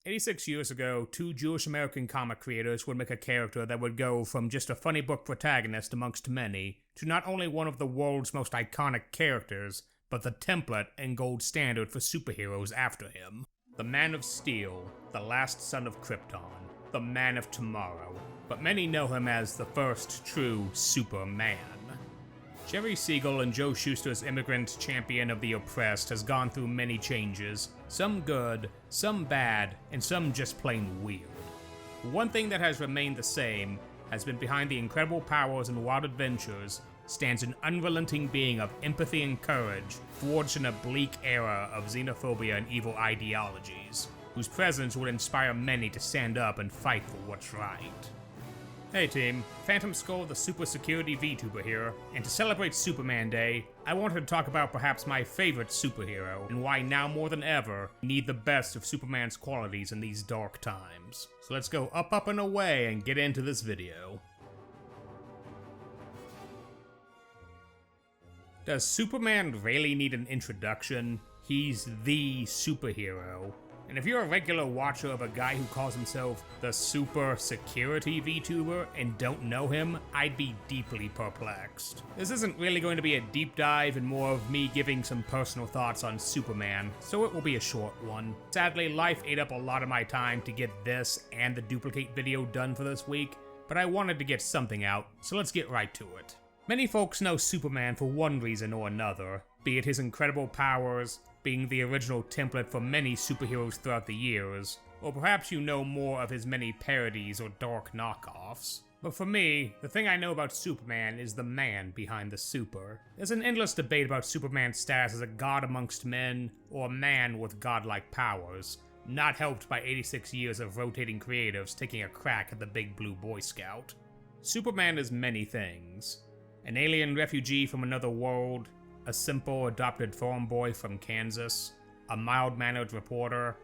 86 years ago, two Jewish American comic creators would make a character that would go from just a funny book protagonist amongst many to not only one of the world's most iconic characters, but the template and gold standard for superheroes after him. The Man of Steel, the last son of Krypton, the Man of Tomorrow, but many know him as the first true Superman. Jerry Siegel and Joe Shuster's immigrant champion of the oppressed has gone through many changes, some good, some bad, and some just plain weird. One thing that has remained the same has been behind the incredible powers and wild adventures stands an unrelenting being of empathy and courage forged in a bleak era of xenophobia and evil ideologies, whose presence would inspire many to stand up and fight for what's right. Hey team, Phantom Skull the Super Security VTuber here, and to celebrate Superman Day, I wanted to talk about perhaps my favorite superhero, and why now more than ever, we need the best of Superman's qualities in these dark times. So let's go up and away and get into this video. Does Superman really need an introduction? He's the superhero. And if you're a regular watcher of a guy who calls himself the Super Security VTuber and don't know him, I'd be deeply perplexed. This isn't really going to be a deep dive and more of me giving some personal thoughts on Superman, so it will be a short one. Sadly, life ate up a lot of my time to get this and the duplicate video done for this week, but I wanted to get something out, so let's get right to it. Many folks know Superman for one reason or another, be it his incredible powers, being the original template for many superheroes throughout the years, or perhaps you know more of his many parodies or dark knockoffs. But for me, the thing I know about Superman is the man behind the super. There's an endless debate about Superman's status as a god amongst men, or a man with godlike powers, not helped by 86 years of rotating creatives taking a crack at the big blue Boy Scout. Superman is many things. An alien refugee from another world, a simple adopted farm boy from Kansas, a mild-mannered reporter,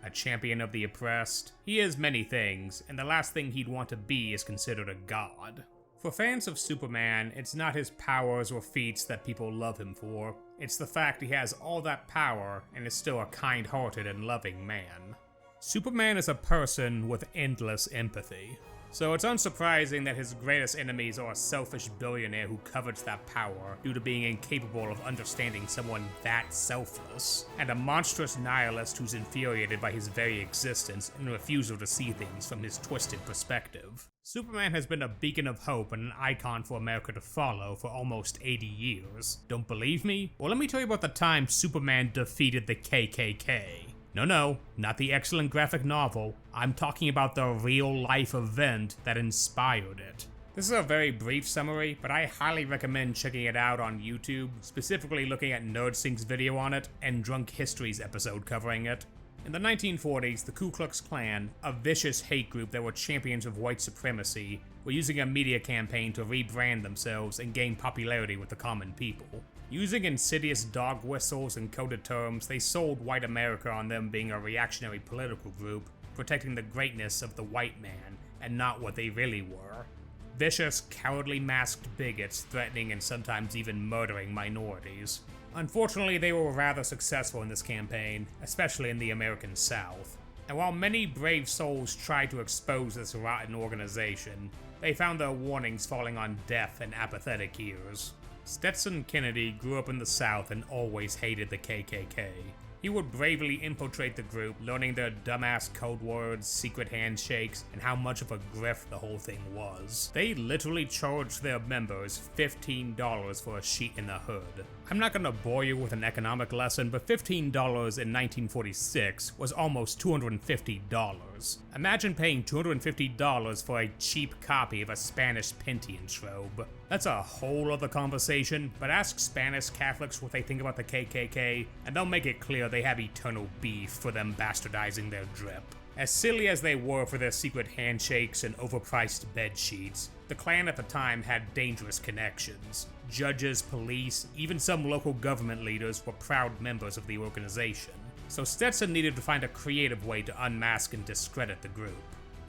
a champion of the oppressed. He is many things, and the last thing he'd want to be is considered a god. For fans of Superman, it's not his powers or feats that people love him for, it's the fact he has all that power and is still a kind-hearted and loving man. Superman is a person with endless empathy. So it's unsurprising that his greatest enemies are a selfish billionaire who covets that power due to being incapable of understanding someone that selfless, and a monstrous nihilist who's infuriated by his very existence and refusal to see things from his twisted perspective. Superman has been a beacon of hope and an icon for America to follow for almost 80 years. Don't believe me? Well, let me tell you about the time Superman defeated the KKK. No, not the excellent graphic novel. I'm talking about the real-life event that inspired it. This is a very brief summary, but I highly recommend checking it out on YouTube, specifically looking at NerdSync's video on it and Drunk History's episode covering it. In the 1940s, the Ku Klux Klan, a vicious hate group that were champions of white supremacy, were using a media campaign to rebrand themselves and gain popularity with the common people. Using insidious dog whistles and coded terms, they sold white America on them being a reactionary political group, protecting the greatness of the white man, and not what they really were. Vicious, cowardly masked bigots threatening and sometimes even murdering minorities. Unfortunately, they were rather successful in this campaign, especially in the American South. And while many brave souls tried to expose this rotten organization, they found their warnings falling on deaf and apathetic ears. Stetson Kennedy grew up in the South and always hated the KKK. He would bravely infiltrate the group, learning their dumbass code words, secret handshakes, and how much of a grift the whole thing was. They literally charged their members $15 for a sheet in the hood. I'm not gonna bore you with an economic lesson, but $15 in 1946 was almost $250. Imagine paying $250 for a cheap copy of a Spanish Pentience robe. That's a whole other conversation, but ask Spanish Catholics what they think about the KKK, and they'll make it clear they have eternal beef for them bastardizing their drip. As silly as they were for their secret handshakes and overpriced bed sheets, the Klan at the time had dangerous connections. Judges, police, even some local government leaders were proud members of the organization. So Stetson needed to find a creative way to unmask and discredit the group.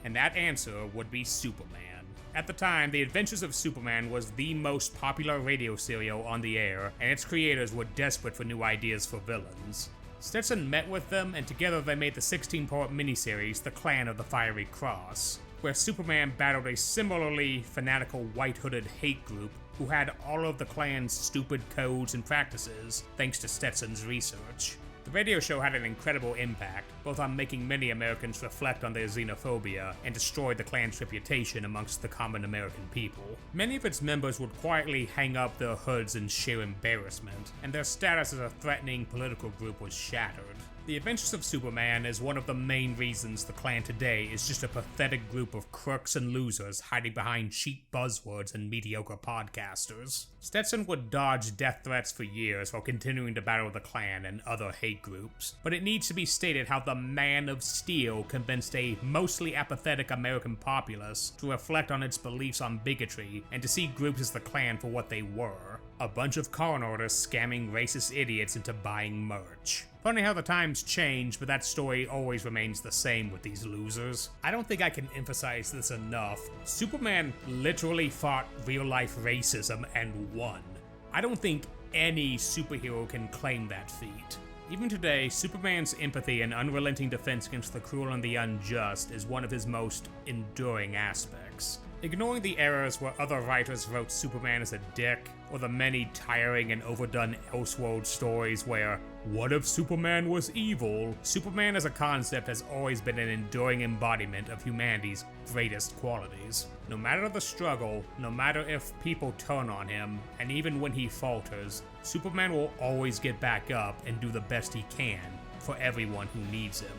And that answer would be Superman. At the time, The Adventures of Superman was the most popular radio serial on the air, and its creators were desperate for new ideas for villains. Stetson met with them, and together they made the 16-part miniseries The Clan of the Fiery Cross, where Superman battled a similarly fanatical white-hooded hate group who had all of the clan's stupid codes and practices thanks to Stetson's research. The radio show had an incredible impact, both on making many Americans reflect on their xenophobia and destroy the Klan's reputation amongst the common American people. Many of its members would quietly hang up their hoods in sheer embarrassment, and their status as a threatening political group was shattered. The Adventures of Superman is one of the main reasons the Klan today is just a pathetic group of crooks and losers hiding behind cheap buzzwords and mediocre podcasters. Stetson would dodge death threats for years while continuing to battle the Klan and other hate groups, but it needs to be stated how the Man of Steel convinced a mostly apathetic American populace to reflect on its beliefs on bigotry and to see groups as the Klan for what they were: a bunch of con artists scamming racist idiots into buying merch. Funny how the times change, but that story always remains the same with these losers. I don't think I can emphasize this enough. Superman literally fought real-life racism and won. I don't think any superhero can claim that feat. Even today, Superman's empathy and unrelenting defense against the cruel and the unjust is one of his most enduring aspects. Ignoring the errors where other writers wrote Superman as a dick, or the many tiring and overdone Elseworld stories where, what if Superman was evil? Superman as a concept has always been an enduring embodiment of humanity's greatest qualities. No matter the struggle, no matter if people turn on him, and even when he falters, Superman will always get back up and do the best he can for everyone who needs him.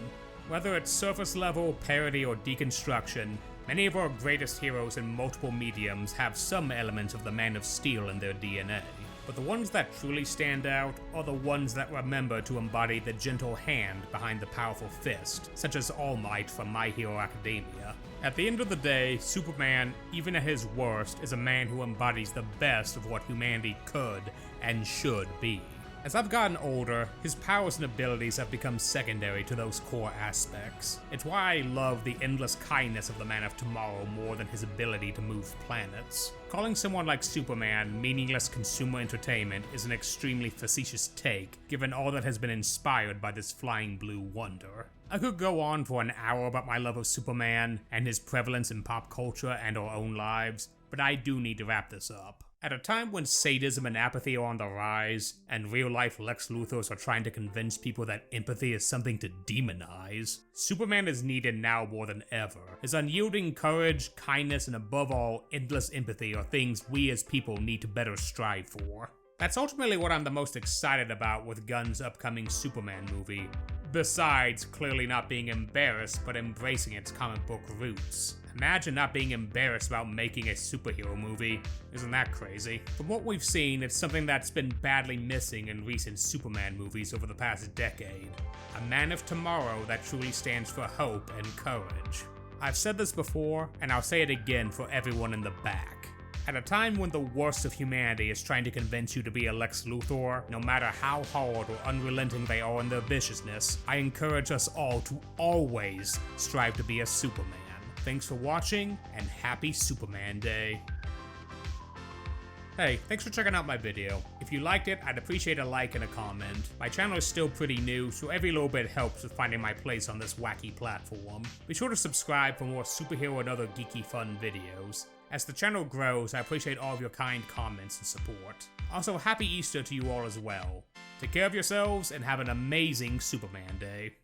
Whether it's surface level, parody, or deconstruction, many of our greatest heroes in multiple mediums have some elements of the Man of Steel in their DNA, but the ones that truly stand out are the ones that remember to embody the gentle hand behind the powerful fist, such as All Might from My Hero Academia. At the end of the day, Superman, even at his worst, is a man who embodies the best of what humanity could and should be. As I've gotten older, his powers and abilities have become secondary to those core aspects. It's why I love the endless kindness of the Man of Tomorrow more than his ability to move planets. Calling someone like Superman meaningless consumer entertainment is an extremely facetious take, given all that has been inspired by this flying blue wonder. I could go on for an hour about my love of Superman and his prevalence in pop culture and our own lives, but I do need to wrap this up. At a time when sadism and apathy are on the rise, and real-life Lex Luthors are trying to convince people that empathy is something to demonize, Superman is needed now more than ever. His unyielding courage, kindness, and above all, endless empathy are things we as people need to better strive for. That's ultimately what I'm the most excited about with Gunn's upcoming Superman movie, besides clearly not being embarrassed but embracing its comic book roots. Imagine not being embarrassed about making a superhero movie. Isn't that crazy? From what we've seen, it's something that's been badly missing in recent Superman movies over the past decade. A Man of Tomorrow that truly stands for hope and courage. I've said this before, and I'll say it again for everyone in the back. At a time when the worst of humanity is trying to convince you to be a Lex Luthor, no matter how hard or unrelenting they are in their viciousness, I encourage us all to always strive to be a Superman. Thanks for watching, and happy Superman Day. Hey, thanks for checking out my video. If you liked it, I'd appreciate a like and a comment. My channel is still pretty new, so every little bit helps with finding my place on this wacky platform. Be sure to subscribe for more superhero and other geeky fun videos. As the channel grows, I appreciate all of your kind comments and support. Also, happy Easter to you all as well. Take care of yourselves, and have an amazing Superman Day.